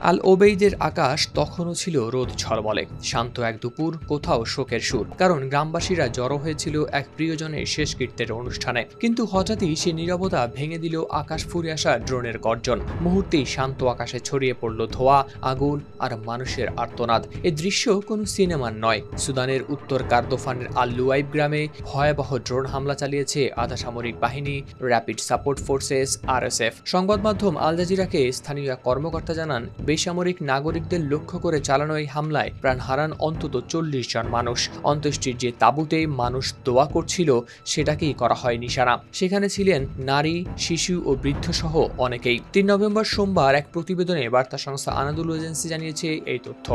আল ওবেইদের আকাশ তখনও ছিল রোদ ঝলমলে, শান্ত এক দুপুর, কোথাও শোকের সুর, কারণ গ্রামবাসীরা জড়ো হয়েছিল এক প্রিয়জনের শেষকৃত্যের অনুষ্ঠানে। কিন্তু হঠাৎই সে নীরবতা ভেঙে দিল আকাশ ফুঁড়ে আসা ড্রোনের গর্জন। মুহূর্তেই শান্ত আকাশে ছড়িয়ে পড়ল ধোঁয়া, আগুন আর মানুষের আর্তনাদ। এই দৃশ্য কোনো সিনেমার নয়। সুদানের উত্তর কার্দোফানের আল লুয়াইব গ্রামে ভয়াবহ ড্রোন হামলা চালিয়েছে আধা সামরিক বাহিনী, র্যাপিড সাপোর্ট ফোর্সেস RSF। সংবাদ মাধ্যম আল জাজিরাকে স্থানীয় কর্মকর্তা জানান, বেসামরিক নাগরিকদের লক্ষ্য করে চালানো এই হামলায় প্রাণ হারান অন্তত 40 জন মানুষ। অন্ত্যেষ্টির যে তাঁবুতে মানুষ দোয়া করছিল সেটাকেই করা হয় নিশানা। সেখানে ছিলেন নারী, শিশু ও বৃদ্ধ সহ অনেকেই। 3 নভেম্বর সোমবার এক প্রতিবেদনে বার্তা সংস্থা আনাদুলু এজেন্সি জানিয়েছে এই তথ্য।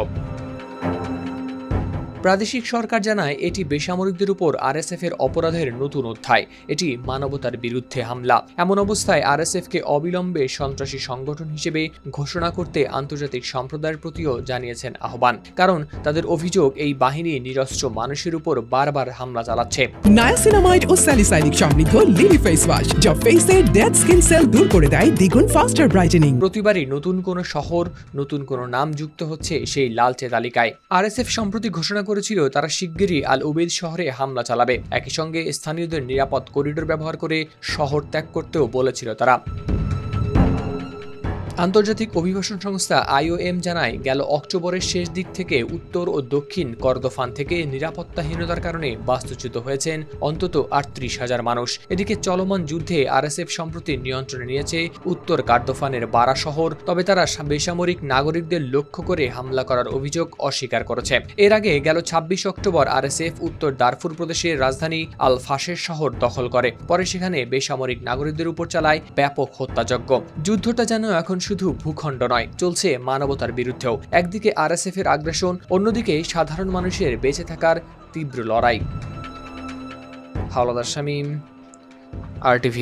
প্রাদেশিক সরকার জানায় এটি বেসামরিকদের উপর RSF এর অপরাধের নতুন অধ্যায়। এটি মানবতার বিরুদ্ধে হামলা। এমন অবস্থায় RSF-কে অবিলম্বে সন্ত্রাসী সংগঠন হিসেবে ঘোষণা করতে আন্তর্জাতিক সম্প্রদায়ের প্রতিও জানিয়েছেন আহ্বান, কারণ তাদের অভিযোগ এই বাহিনী নিরস্ত্র মানুষের উপর বারবার হামলা চালাচ্ছে। নায়াসিনামাইড ও স্যালিসাইলিক সমৃদ্ধ লিলি ফেস ওয়াশ, যা ফেসের ডেড স্কিন সেল দূর করে দেয় দ্বিগুণ ফাস্টার ব্রাইটেনিং। প্রতিবারই নতুন কোনো শহর, নতুন কোনো নাম যুক্ত হচ্ছে সেই লালচে তালিকায়। RSF সম্প্রতি ঘোষণা করেছিল তারা শিগগিরই আল ওবেইদ শহরে হামলা চালাবে। একই সঙ্গে স্থানীয়দের নিরাপদ করিডোর ব্যবহার করে শহর ত্যাগ করতেও বলেছিল তারা। আন্তর্জাতিক অভিবাসন সংস্থা IOM জানায়, গেল অক্টোবরের শেষ দিক থেকে উত্তর ও দক্ষিণ কর্দোফান থেকে নিরাপত্তাহীনতার কারণে বাস্তুচ্যুত হয়েছেন অন্তত 38,000 মানুষ। এদিকে চলমান যুদ্ধে RSF সম্প্রতি নিয়ন্ত্রণে নিয়েছে উত্তর কর্দোফানের বারা শহর, তবে তারা বেসামরিক নাগরিকদের লক্ষ্য করে হামলা করার অভিযোগ অস্বীকার করেছে। এর আগে গেল 26 অক্টোবর RSF উত্তর দারফুর প্রদেশের রাজধানী আল ফাশের শহর দখল করে। পরে সেখানে বেসামরিক নাগরিকদের উপর চালায় ব্যাপক হত্যাযজ্ঞ। যুদ্ধটা যেন এখন শুধু ভূখণ্ড নয়, চলছে মানবতার বিরুদ্ধেও। একদিকে RSF এর আগ্রাসন, অন্যদিকে সাধারণ মানুষের বেঁচে থাকার তীব্র লড়াই। হাওলাদার শামীম, RTV।